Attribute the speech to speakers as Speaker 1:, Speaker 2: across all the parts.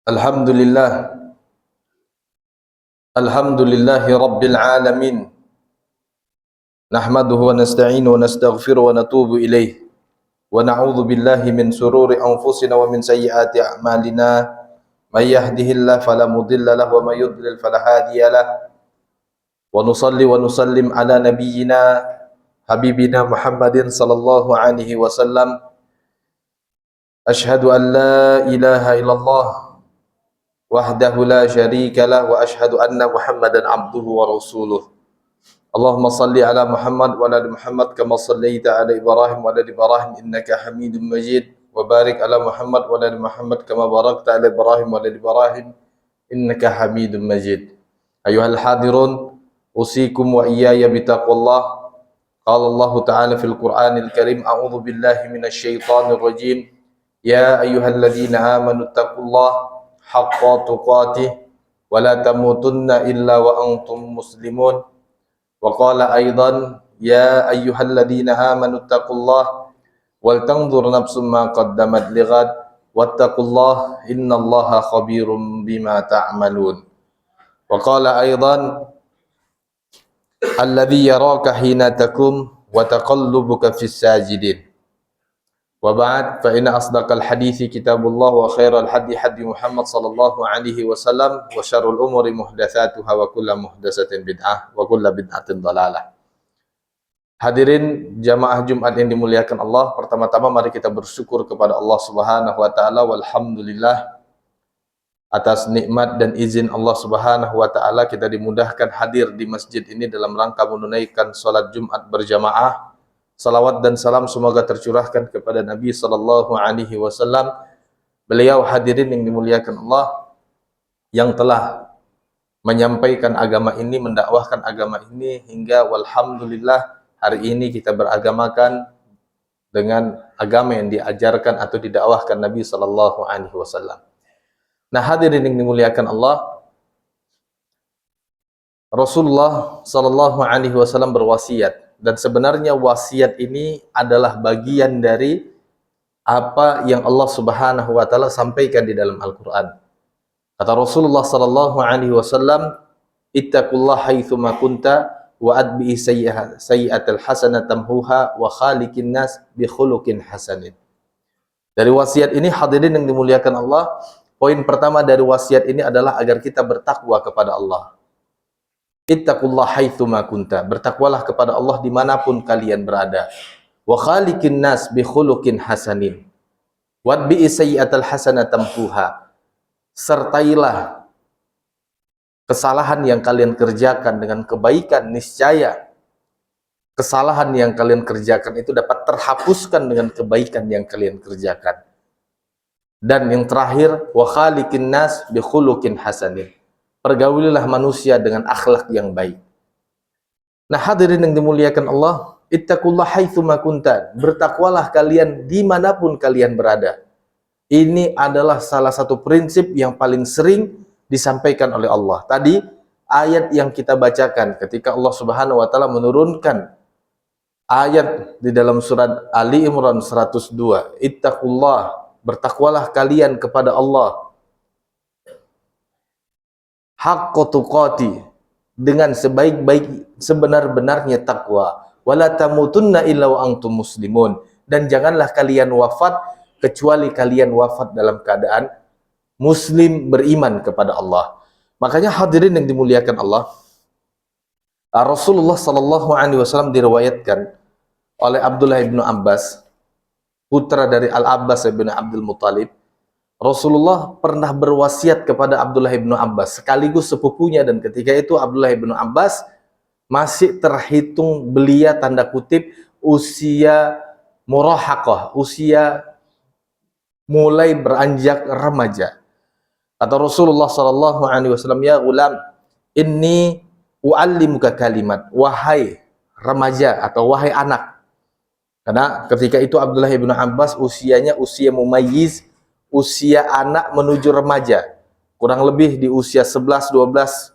Speaker 1: Alhamdulillah, alhamdulillahi rabbil alamin. Nahmaduhu wa nasta'inu wa nastaghfiru wa natubu ilaih. Wa na'udzu billahi min sururi anfusina wa min sayyiati a'malina. May yahdihillahu fala mudilla lahu wa may yudlil fala hadiya lahu. Wa nusalli wa nusallim ala nabiyyina habibina Muhammadin sallallahu alaihi wasallam. Ashhadu an la ilaha illallah wahdahu la syarika lah wa ashhadu anna Muhammadan abduhu wa rasuluh. Allahumma salli ala Muhammad wa ala Muhammad kama sallaita ala Ibrahim wa ala Ibrahim innaka Hamidum Majid, wa barik ala Muhammad wa ala Muhammad kama barakta ala Ibrahim wa ala Ibrahim innaka Hamidum Majid. Ayuhal hadirun, usikum wa iyaya bitaqwallah. Qala Allah Ta'ala fil Qur'anil Karim, a'udzu billahi minasy syaithanir rajim. Ya ayyuhalladzina amanu taqullaha haqqa tuqatih wa la tamutunna illa wa antum muslimun. Wa qala aidan ya ayyuhalladzina amanu taqullaha wal tanzur nafsum ma qaddamat lighad wattaqullaha innallaha khabirum bima ta'malun. Wa qala aidan alladzi yaraka hina takum wa taqallubuka fis sajidin. Wa ba'd, fa inna asdaqal hadithi kitabullah wa khairal hadi hadi Muhammad sallallahu alaihi wasallam wa syarrul umuri muhdatsatuha wa kullu muhdatsatin bid'ah wa kullu bid'atin dhalalah. Hadirin jamaah Jumat yang dimuliakan Allah, pertama-tama mari kita bersyukur kepada Allah Subhanahu wa taala, walhamdulillah atas nikmat dan izin Allah Subhanahu wa taala kita dimudahkan hadir di masjid ini dalam rangka menunaikan salat Jumat berjamaah. Salawat dan salam semoga tercurahkan kepada Nabi sallallahu alaihi wasallam. Beliau hadirin yang dimuliakan Allah yang telah menyampaikan agama ini, mendakwahkan agama ini hingga walhamdulillah hari ini kita beragamakan dengan agama yang diajarkan atau didakwahkan Nabi sallallahu alaihi wasallam. Nah, hadirin yang dimuliakan Allah, Rasulullah sallallahu alaihi wasallam berwasiat. Dan sebenarnya wasiat ini adalah bagian dari apa yang Allah Subhanahu wa taala sampaikan di dalam Al-Qur'an. Kata Rasulullah sallallahu alaihi wasallam, "Ittaqullaha haitsu ma kunta wa atbi'i sayyi'atal hasanata tamhuha wa khaliqin nas bi khuluqin hasanin." Dari wasiat ini hadirin yang dimuliakan Allah, poin pertama dari wasiat ini adalah agar kita bertakwa kepada Allah. Ittaqullaha haitsu ma kunta, bertakwalah kepada Allah dimanapun kalian berada. Wa khaliqin nas bi khuluqin hasanin. Watbi'i sayyi'atal hasanata tamhuha, sertailah kesalahan yang kalian kerjakan dengan kebaikan, niscaya kesalahan yang kalian kerjakan itu dapat terhapuskan dengan kebaikan yang kalian kerjakan. Dan yang terakhir, wa khaliqin nas bi khuluqin hasanin, pergaulilah manusia dengan akhlak yang baik. Nah, hadirin yang dimuliakan Allah, ittaqullaha haitsu ma kunta, bertakwalah kalian dimanapun kalian berada. Ini adalah salah satu prinsip yang paling sering disampaikan oleh Allah. Tadi ayat yang kita bacakan ketika Allah Subhanahu wa taala menurunkan ayat di dalam surat Ali Imran 102, ittaqullah, bertakwalah kalian kepada Allah haqqa tuqati, dengan sebaik-baik sebenar-benarnya takwa, wala tamutunna illa wa antum muslimun, dan janganlah kalian wafat kecuali kalian wafat dalam keadaan muslim, beriman kepada Allah. Makanya hadirin yang dimuliakan Allah, Rasulullah sallallahu alaihi wasallam diriwayatkan oleh Abdullah bin Abbas, putra dari Al-Abbas bin Abdul Muttalib, Rasulullah pernah berwasiat kepada Abdullah bin Abbas, sekaligus sepupunya, dan ketika itu Abdullah bin Abbas masih terhitung belia tanda kutip usia murahaqah, usia mulai beranjak remaja. Kata Rasulullah sallallahu alaihi wasallam, ya gulam, inni uallimuka kalimat, wahai remaja atau wahai anak. Karena ketika itu Abdullah bin Abbas usianya usia mumayyiz, usia anak menuju remaja, kurang lebih di usia 11, 12,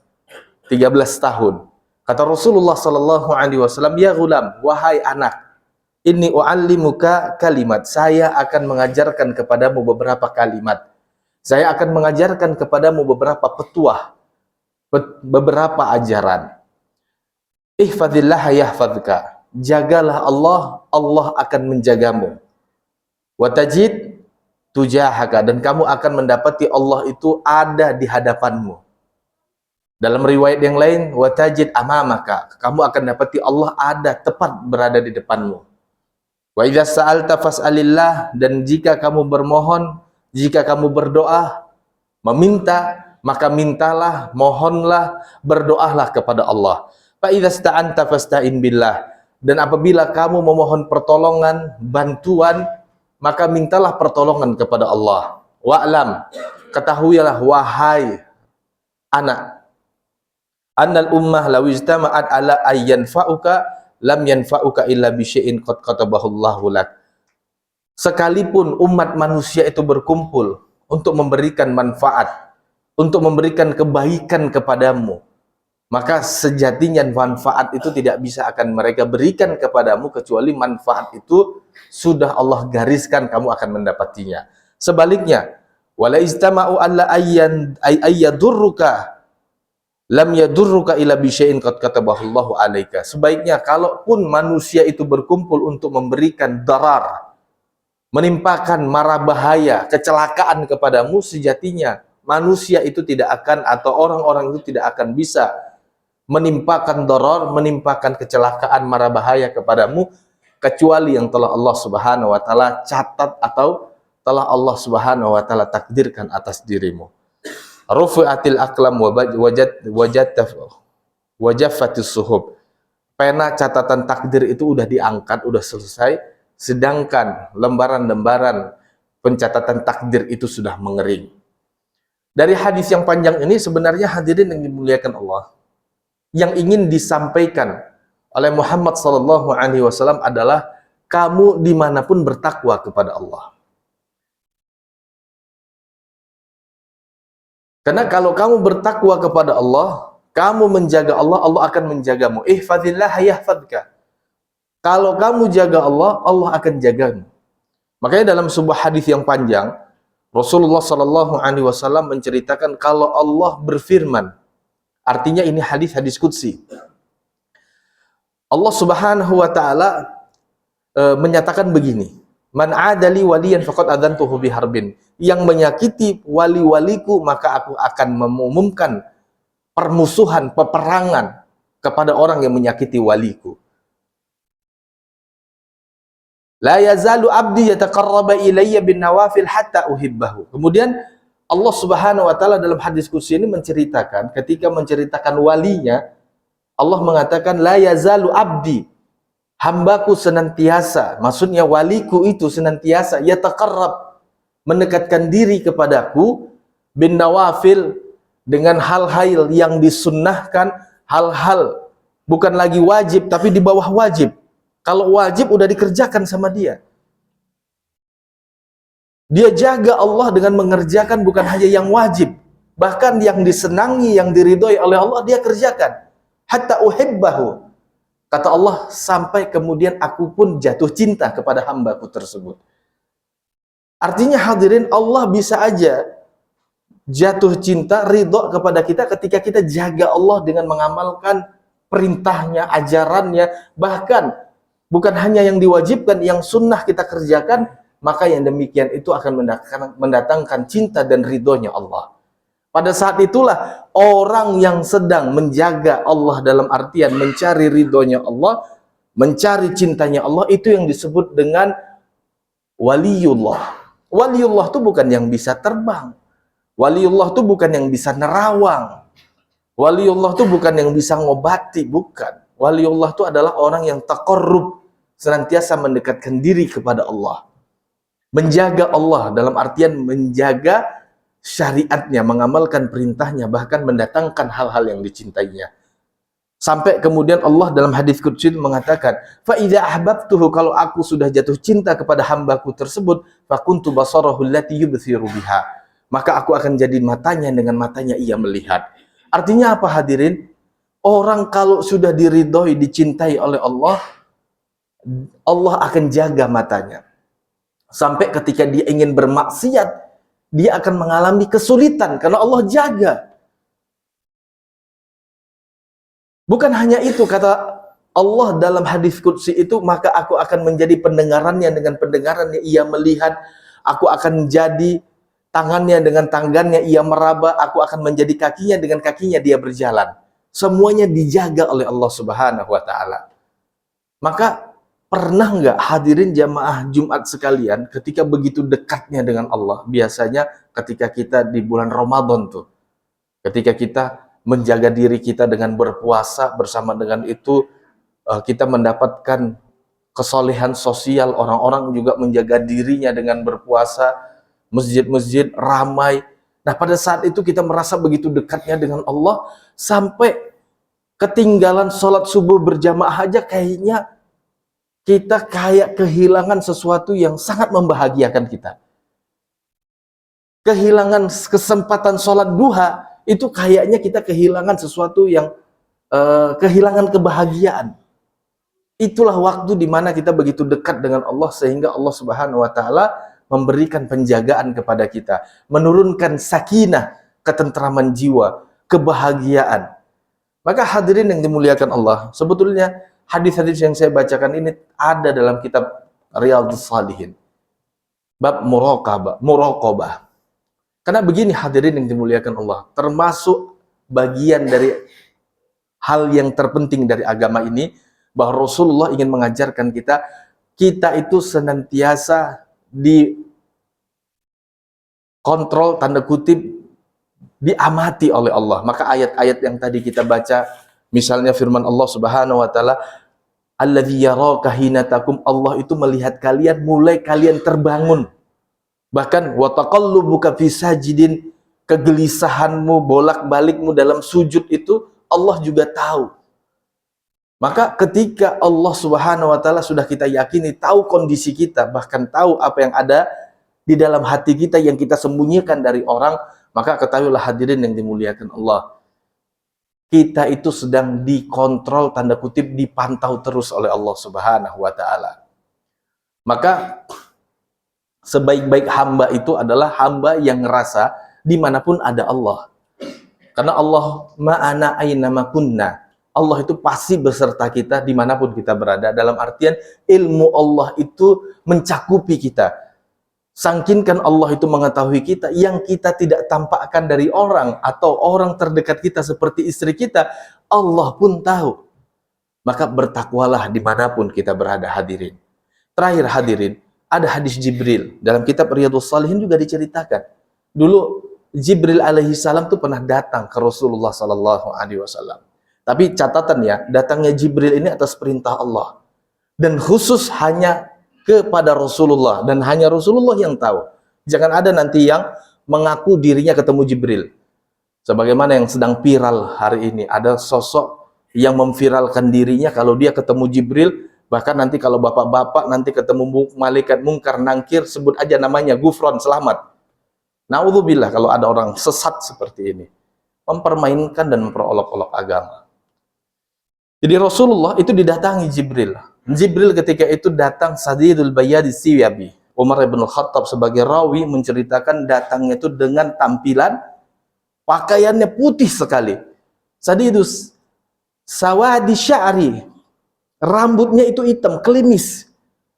Speaker 1: 13 tahun. Kata Rasulullah sallallahu alaihi wasallam, "Ya gulam, wahai anak, inni uallimuka kalimat. Saya akan mengajarkan kepadamu beberapa kalimat. Saya akan mengajarkan kepadamu beberapa petuah, beberapa ajaran. Ihfazillah yahfazka. Jagalah Allah, Allah akan menjagamu. Wa tajid tujahaka, dan kamu akan mendapati Allah itu ada di hadapanmu. Dalam riwayat yang lain, wa tajid amamaka, kamu akan dapati Allah ada tepat berada di depanmu. Wa idza sa'alta fas'alillah, dan jika kamu bermohon, jika kamu berdoa, meminta, maka mintalah, mohonlah, berdoalah kepada Allah. Fa idza sta'anta fasta'in billah, dan apabila kamu memohon pertolongan, bantuan, maka mintalah pertolongan kepada Allah. Wa'lam, ketahuilah wahai anak, annal ummah law ijtama'at ala ayyanfa'uka lam yanfa'uka illa bi syai'in qad katabahu Allahu lak. Sekalipun umat manusia itu berkumpul untuk memberikan manfaat, untuk memberikan kebaikan kepadamu, maka sejatinya manfaat itu tidak bisa akan mereka berikan kepadamu kecuali manfaat itu sudah Allah gariskan kamu akan mendapatinya. Sebaliknya, wala istama'u alla ayyadurruka lam yadurruka illa bi syai'in qad katabahu Allahu 'alaika. Sebaiknya kalaupun manusia itu berkumpul untuk memberikan darar, menimpakan mara bahaya, kecelakaan kepadamu, sejatinya manusia itu tidak akan, atau orang-orang itu tidak akan bisa menimpakan darar, menimpakan kecelakaan, mara bahaya kepadamu, kecuali yang telah Allah Subhanahu wa taala catat atau telah Allah Subhanahu wa taala takdirkan atas dirimu. Rufi'atil aqlam wajaffatis suhub. Pena catatan takdir itu udah diangkat, udah selesai, sedangkan lembaran-lembaran pencatatan takdir itu sudah mengering. Dari hadis yang panjang ini sebenarnya hadirin yang dimuliakan Allah, yang ingin disampaikan oleh Muhammad sallallahu alaihi wasallam adalah kamu dimanapun bertakwa kepada Allah. Karena kalau kamu bertakwa kepada Allah, kamu menjaga Allah, Allah akan menjagamu. Ihfazillah yahfazka. Kalau kamu jaga Allah, Allah akan jagamu. Makanya dalam sebuah hadis yang panjang, Rasulullah sallallahu alaihi wasallam menceritakan kalau Allah berfirman, artinya ini hadis qudsi. Allah Subhanahu wa taala menyatakan begini, "Man 'adali waliyan faqad adantuhu biharbin." Yang menyakiti wali-waliku, maka aku akan mengumumkan permusuhan, peperangan kepada orang yang menyakiti waliku. La yazalu abdi yataqarraba ilayya bin nawafil hatta uhibbahu. Kemudian Allah Subhanahu wa taala dalam hadis qudsi ini menceritakan, ketika menceritakan walinya, Allah mengatakan la yazalu abdi, hambaku senantiasa, maksudnya waliku itu senantiasa yataqarrab, mendekatkan diri kepadaku, bin nawafil, dengan hal-hal yang disunnahkan, hal-hal bukan lagi wajib tapi di bawah wajib. Kalau wajib udah dikerjakan sama dia. Dia jaga Allah dengan mengerjakan bukan hanya yang wajib, bahkan yang disenangi, yang diridhoi oleh Allah dia kerjakan. Hatta uhibbahu. Kata Allah, sampai kemudian aku pun jatuh cinta kepada hambaku tersebut. Artinya hadirin, Allah bisa aja jatuh cinta, ridho kepada kita ketika kita jaga Allah dengan mengamalkan perintahnya, ajarannya, bahkan bukan hanya yang diwajibkan, yang sunnah kita kerjakan, maka yang demikian itu akan mendatangkan cinta dan ridhonya Allah. Pada saat itulah orang yang sedang menjaga Allah dalam artian mencari ridhonya Allah, mencari cintanya Allah, itu yang disebut dengan waliullah. Waliullah itu bukan yang bisa terbang. Waliullah itu bukan yang bisa nerawang. Waliullah itu bukan yang bisa ngobati, bukan. Waliullah itu adalah orang yang taqarrub, senantiasa mendekatkan diri kepada Allah. Menjaga Allah dalam artian menjaga syariatnya, mengamalkan perintahnya, bahkan mendatangkan hal-hal yang dicintainya. Sampai kemudian Allah dalam hadis qudsi mengatakan, "Fa idza ahbabtuhu," kalau aku sudah jatuh cinta kepada hambaku tersebut, "fa kuntu basarahu allati yubsiru biha." Maka aku akan jadi matanya dengan matanya ia melihat. Artinya apa hadirin? Orang kalau sudah diridhoi, dicintai oleh Allah, Allah akan jaga matanya. Sampai ketika dia ingin bermaksiat, dia akan mengalami kesulitan karena Allah jaga. Bukan hanya itu, kata Allah dalam hadis qudsi itu, maka aku akan menjadi pendengarannya dengan pendengarannya, ia melihat, aku akan menjadi tangannya dengan tangannya, ia meraba, aku akan menjadi kakinya dengan kakinya, dia berjalan. Semuanya dijaga oleh Allah Subhanahu wa Ta'ala. Maka pernah nggak hadirin jamaah Jumat sekalian, ketika begitu dekatnya dengan Allah, biasanya ketika kita di bulan Ramadan tuh, ketika kita menjaga diri kita dengan berpuasa, bersama dengan itu kita mendapatkan kesolehan sosial, orang-orang juga menjaga dirinya dengan berpuasa, masjid-masjid ramai. Nah, pada saat itu kita merasa begitu dekatnya dengan Allah, sampai ketinggalan sholat subuh berjamaah aja kayaknya kita kayak kehilangan sesuatu yang sangat membahagiakan kita. Kehilangan kesempatan sholat duha, itu kayaknya kita kehilangan sesuatu yang kehilangan kebahagiaan. Itulah waktu di mana kita begitu dekat dengan Allah, sehingga Allah Subhanahu wa Ta'ala memberikan penjagaan kepada kita, menurunkan sakinah, ketentraman jiwa, kebahagiaan. Maka hadirin yang dimuliakan Allah, sebetulnya hadis-hadis yang saya bacakan ini ada dalam kitab Riyadhus Shalihin, bab muraqabah. Karena begini hadirin yang dimuliakan Allah, termasuk bagian dari hal yang terpenting dari agama ini, bahwa Rasulullah ingin mengajarkan kita itu senantiasa dikontrol, tanda kutip, diamati oleh Allah. Maka ayat-ayat yang tadi kita baca, misalnya firman Allah Subhanahu wa Ta'ala, alladzi yaraka hina taqum, Allah itu melihat kalian mulai kalian terbangun. Bahkan wa taqallubuka fi sajidin, kegelisahanmu, bolak-balikmu dalam sujud itu Allah juga tahu. Maka ketika Allah Subhanahu wa Ta'ala sudah kita yakini, tahu kondisi kita, bahkan tahu apa yang ada di dalam hati kita yang kita sembunyikan dari orang, maka ketahuilah hadirin yang dimuliakan Allah, kita itu sedang dikontrol, tanda kutip, dipantau terus oleh Allah Subhanahu wa Ta'ala. Maka sebaik-baik hamba itu adalah hamba yang ngerasa dimanapun ada Allah. Karena Allah ma'ana aina ma kunna, Allah itu pasti beserta kita dimanapun kita berada. Dalam artian ilmu Allah itu mencakupi kita. Sangkinkan Allah itu mengetahui kita, yang kita tidak tampakkan dari orang atau orang terdekat kita seperti istri kita, Allah pun tahu. Maka bertakwalah dimanapun kita berada hadirin. Terakhir hadirin, ada hadis Jibril. Dalam kitab Riyadhus Shalihin juga diceritakan. Dulu Jibril alaihi salam itu pernah datang ke Rasulullah sallallahu alaihi wasallam. Tapi catatan ya, datangnya Jibril ini atas perintah Allah. Dan khusus hanya kepada Rasulullah. Dan hanya Rasulullah yang tahu. Jangan ada nanti yang mengaku dirinya ketemu Jibril. Sebagaimana yang sedang viral hari ini. Ada sosok yang memviralkan dirinya kalau dia ketemu Jibril. Bahkan nanti kalau bapak-bapak nanti ketemu malaikat mungkar nangkir, sebut aja namanya, Gufron, selamat. Na'udzubillah kalau ada orang sesat seperti ini. Mempermainkan dan memperolok-olok agama. Jadi Rasulullah itu didatangi Jibril. Jibril ketika itu datang Sadidul Bayyadi Siyabi. Umar bin Khattab sebagai rawi menceritakan datangnya itu dengan tampilan pakaiannya putih sekali. Sadidus sawadi sya'ri. Rambutnya itu hitam, klimis.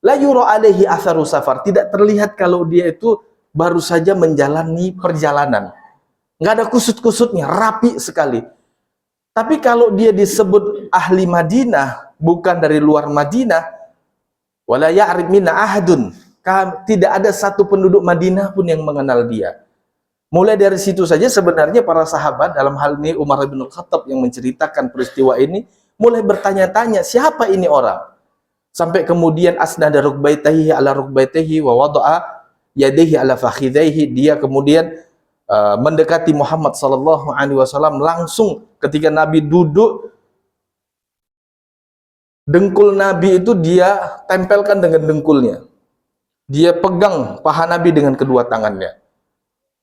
Speaker 1: La yura alaihi atharu safar. Tidak terlihat kalau dia itu baru saja menjalani perjalanan. Nggak ada kusut-kusutnya, rapi sekali. Tapi kalau dia disebut ahli Madinah, bukan dari luar Madinah, wala ya'rif minna ahadun, tidak ada satu penduduk Madinah pun yang mengenal dia. Mulai dari situ saja sebenarnya para sahabat, dalam hal ini Umar bin Khattab yang menceritakan peristiwa ini, mulai bertanya-tanya, siapa ini orang? Sampai kemudian asnada rukbaitahi ala rukbaitihi wa wada'a yadayhi ala fakhidaihi, dia kemudian mendekati Muhammad sallallahu alaihi wasallam, langsung ketika Nabi duduk, dengkul Nabi itu dia tempelkan dengan dengkulnya. Dia pegang paha Nabi dengan kedua tangannya.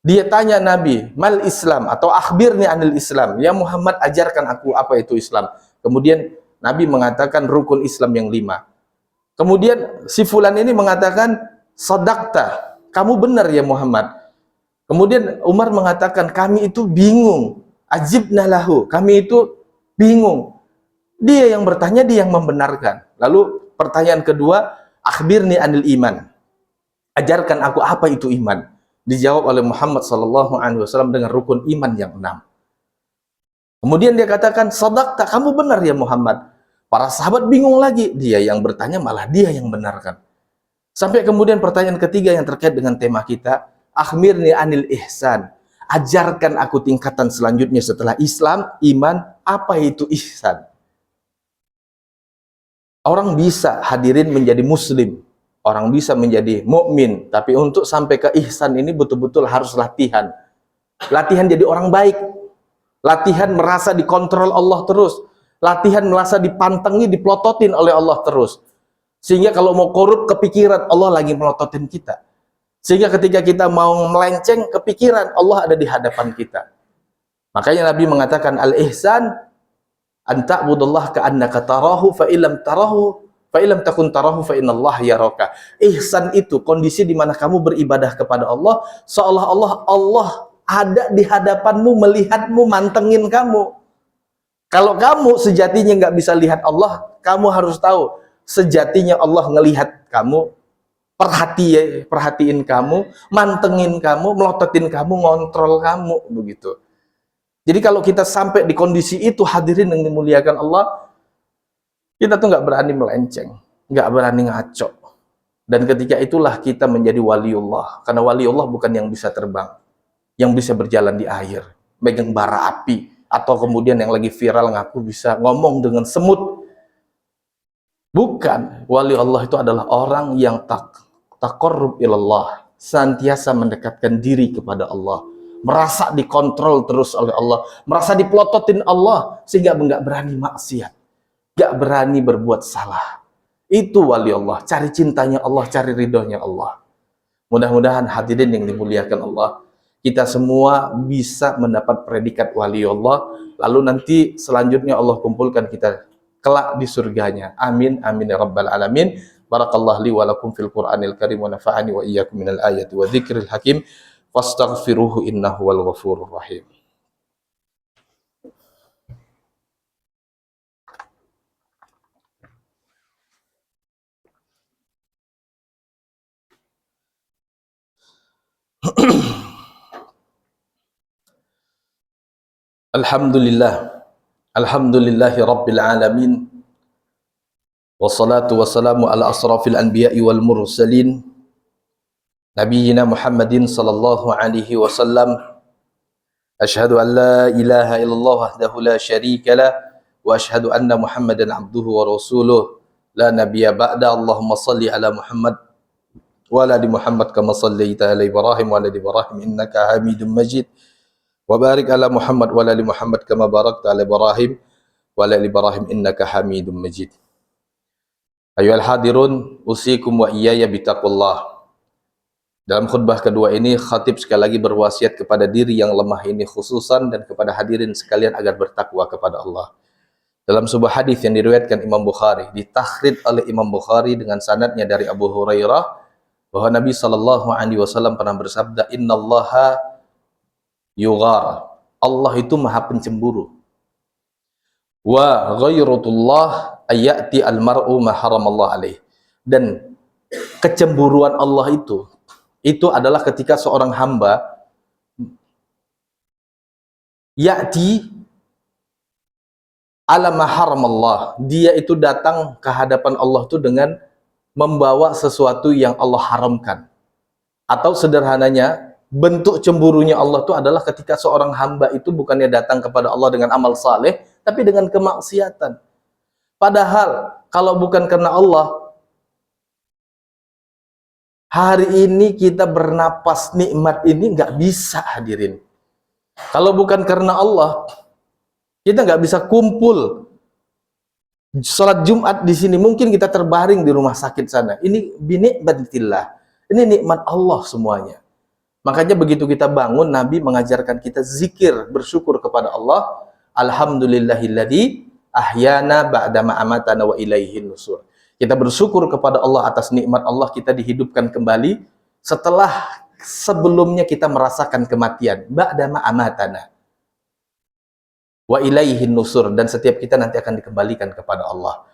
Speaker 1: Dia tanya Nabi, mal Islam, atau akhbirni anil Islam. Ya Muhammad, ajarkan aku apa itu Islam. Kemudian Nabi mengatakan rukun Islam yang 5. Kemudian si fulan ini mengatakan, sadaqta, kamu benar ya Muhammad. Kemudian Umar mengatakan, kami itu bingung. Ajibna lahu, kami itu bingung. Dia yang bertanya, dia yang membenarkan. Lalu pertanyaan kedua, akhbirni anil iman. Ajarkan aku apa itu iman. Dijawab oleh Muhammad SAW dengan rukun iman yang 6. Kemudian dia katakan, sadaqta, kamu benar ya Muhammad. Para sahabat bingung lagi. Dia yang bertanya, malah dia yang benarkan. Sampai kemudian pertanyaan ketiga yang terkait dengan tema kita, akhbirni anil ihsan. Ajarkan aku tingkatan selanjutnya setelah Islam, iman, apa itu ihsan. Orang bisa hadirin menjadi muslim, orang bisa menjadi mukmin, tapi untuk sampai ke ihsan ini betul-betul harus latihan. Latihan jadi orang baik. Latihan merasa dikontrol Allah terus. Latihan merasa dipantengi, dipelototin oleh Allah terus. Sehingga kalau mau korup kepikiran, Allah lagi melototin kita. Sehingga ketika kita mau melenceng kepikiran, Allah ada di hadapan kita. Makanya Nabi mengatakan al-ihsan an ta'budallah ka'annaka tarahu fa illam tarahu fa illam takun tarahu fa innallaha yaraka. Ihsan itu kondisi di mana kamu beribadah kepada Allah seolah-olah Allah ada di hadapanmu, melihatmu, mantengin kamu. Kalau kamu sejatinya nggak bisa lihat Allah, kamu harus tahu sejatinya Allah ngelihat kamu, perhatiin kamu, mantengin kamu, melototin kamu, ngontrol kamu, begitu. Jadi kalau kita sampai di kondisi itu, hadirin yang dimuliakan Allah, kita tuh nggak berani melenceng, nggak berani ngaco. Dan ketika itulah kita menjadi waliullah. Karena waliullah bukan yang bisa terbang, yang bisa berjalan di air, megang bara api, atau kemudian yang lagi viral ngaku bisa ngomong dengan semut. Bukan. Wali Allah itu adalah orang yang taqarrub ilallah, senantiasa mendekatkan diri kepada Allah, merasa dikontrol terus oleh Allah, merasa dipelototin Allah, sehingga enggak berani maksiat, enggak berani berbuat salah. Itu wali Allah, cari cintanya Allah, cari ridhonya Allah. Mudah-mudahan hadirin yang dimuliakan Allah, kita semua bisa mendapat predikat wali Allah, lalu nanti selanjutnya Allah kumpulkan kita kelak di surganya. Amin, amin ya rabbal alamin. Barakallahu li wa lakum fil Qur'anil karim wa nafa'ani wa iyyakum minal ayati wa dzikril hakim. Fastaghfiruhu innahu wal ghafurur rahim. Alhamdulillah. Alhamdulillahi rabbil alamin. Wassalatu wassalamu ala asrafil anbiya'i wal mursalin. Nabiyyina Muhammadin sallallahu alaihi wasallam. Ashhadu an la ilaha illallah wahdahu la syarika lah wa ashhadu anna Muhammadan abduhu wa rasuluh la nabiyya ba'da. Allahumma salli ala Muhammad wa ala ali Muhammad kama sallaita ala Ibrahim wa ala ali Ibrahim innaka Hamidum Majid. Wa barik ala Muhammad wa ala ali Muhammad kama barakta ala Ibrahim wa ala ali Ibrahim innaka Hamidum Majid. Ayyuhal hadirun, usikum wa iyaya bitaqullah. Dalam khutbah kedua ini, khatib sekali lagi berwasiat kepada diri yang lemah ini khususan dan kepada hadirin sekalian agar bertakwa kepada Allah. Dalam sebuah hadis yang diriwayatkan Imam Bukhari, ditakhrij oleh Imam Bukhari dengan sanadnya dari Abu Hurairah, bahwa Nabi SAW pernah bersabda, Innallaha yughar. Allah itu maha pencemburu. Wa ghairatullah ayati al-mar'u ma haramallah alaih. Dan kecemburuan Allah itu adalah ketika seorang hamba ya'ti ala ma haramallah, dia itu datang ke hadapan Allah itu dengan membawa sesuatu yang Allah haramkan. Atau sederhananya, bentuk cemburunya Allah itu adalah ketika seorang hamba itu bukannya datang kepada Allah dengan amal saleh, tapi dengan kemaksiatan. Padahal kalau bukan karena Allah, hari ini kita bernapas nikmat ini nggak bisa, hadirin. Kalau bukan karena Allah, kita nggak bisa kumpul sholat Jumat di sini. Mungkin kita terbaring di rumah sakit sana. Ini binikmatillah. Ini nikmat Allah semuanya. Makanya begitu kita bangun, Nabi mengajarkan kita zikir, bersyukur kepada Allah. Alhamdulillahilladzi ahyana ba'dama amatana wa ilaihin nusur. Kita bersyukur kepada Allah atas nikmat Allah, kita dihidupkan kembali setelah sebelumnya kita merasakan kematian. Ba'dama amatana wa ilaihin nusur, dan setiap kita nanti akan dikembalikan kepada Allah.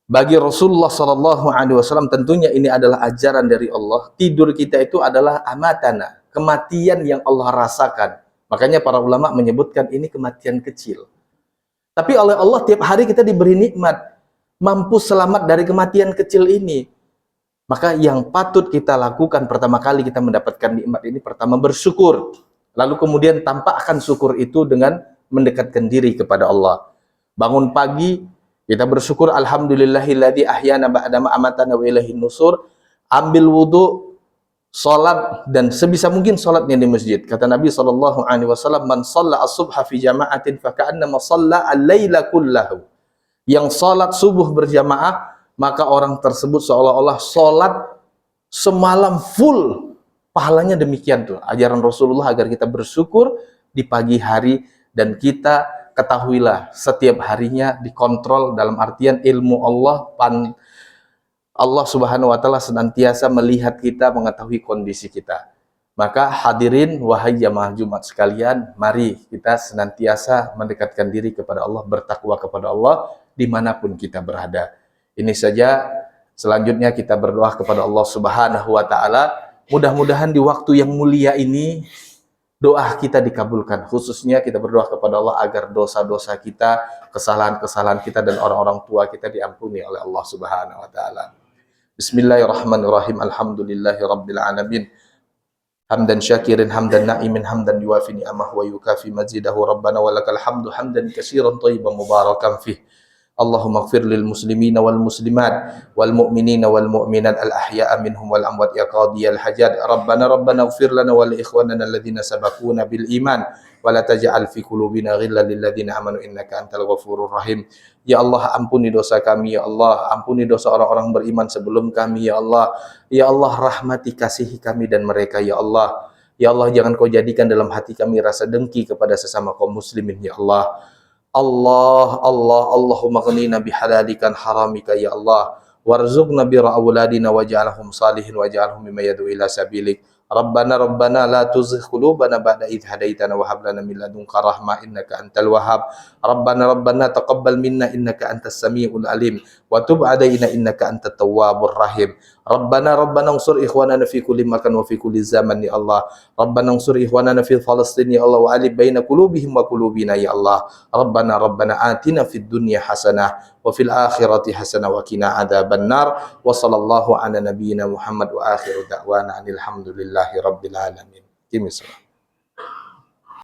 Speaker 1: Bagi Rasulullah SAW tentunya ini adalah ajaran dari Allah. Tidur kita itu adalah amatana, kematian yang Allah rasakan. Makanya para ulama menyebutkan ini kematian kecil. Tapi oleh Allah tiap hari kita diberi nikmat, mampu selamat dari kematian kecil ini. Maka yang patut kita lakukan pertama kali kita mendapatkan nikmat ini, pertama bersyukur. Lalu kemudian tampakkan syukur itu dengan mendekatkan diri kepada Allah. Bangun pagi, kita bersyukur, alhamdulillahilladzi ahyana ba'dama amatana wa ilaihin nusur. Ambil wudu, salat, dan sebisa mungkin salatnya di masjid. Kata Nabi SAW, man shalla as-subha fi jama'atin faka'annama shalla al-laila kullahu. Yang salat subuh berjamaah, maka orang tersebut seolah-olah salat semalam full. Pahalanya demikian tuh. Ajaran Rasulullah agar kita bersyukur di pagi hari, dan kita ketahuilah setiap harinya dikontrol, dalam artian ilmu Allah Subhanahu wa taala senantiasa melihat kita, mengetahui kondisi kita. Maka hadirin wahai jamaah Jumat sekalian, mari kita senantiasa mendekatkan diri kepada Allah, bertakwa kepada Allah dimanapun kita berada. Ini saja, selanjutnya kita berdoa kepada Allah Subhanahu wa taala. Mudah-mudahan di waktu yang mulia ini doa kita dikabulkan. Khususnya kita berdoa kepada Allah agar dosa-dosa kita, kesalahan-kesalahan kita, dan orang-orang tua kita diampuni oleh Allah Subhanahu wa taala. Bismillahirrahmanirrahim. Alhamdulillahi rabbil alamin. Hamdan syakirin, hamdan na'imin, hamdan yuafi ni'amah wa yukafi mazidahu. Rabbana walakal hamdu hamdan katsiran thayyiban mubarakan fih. Allahumma ighfir lil muslimina wal muslimat wal mu'minina wal mu'minat al ahya'a minhum wal amwat ya qadiyal hajat. Rabbana ighfir lana wa li ikhwanina alladhina sabaquna bil iman wa la taj'al fi qulubina ghillan lil ladzina amanu innaka antal ghafurur rahim. Ya Allah, ampuni dosa kami ya Allah, ampuni dosa orang-orang beriman sebelum kami ya Allah. Ya Allah, rahmati kasihi kami dan mereka ya Allah. Ya Allah, jangan kau jadikan dalam hati kami rasa dengki kepada sesama kaum muslimin ya Allah. Allahumma ghnina bihalalikan haramika ya Allah, warzuqna birra auladina waj'alhum salihin waj'alhum mimma yad'u ila sabilik. Rabbana la tuzigh qulubana ba'da idh hadaitana wa hab lana min ladunka rahmah innaka antal wahhab. Rabbana taqabbal minna innaka antas samiul alim wa tub 'alaina innaka antat tawwabur rahim. Rabbana unsur ikhwanana fi kulli makan wa fi kulli zaman ya Allah. Rabbana unsur ikhwanana fi Palestin ya Allah, wa alif baina qulubihim wa qulubina ya Allah. Rabbana atina fid dunya hasanah wa fil akhirati hasanah wa qina adzabannar. Wa sallallahu ala nabiyyina Muhammad wa akhiru da'wana alhamdulillahi rabbil alamin. Kimi salam.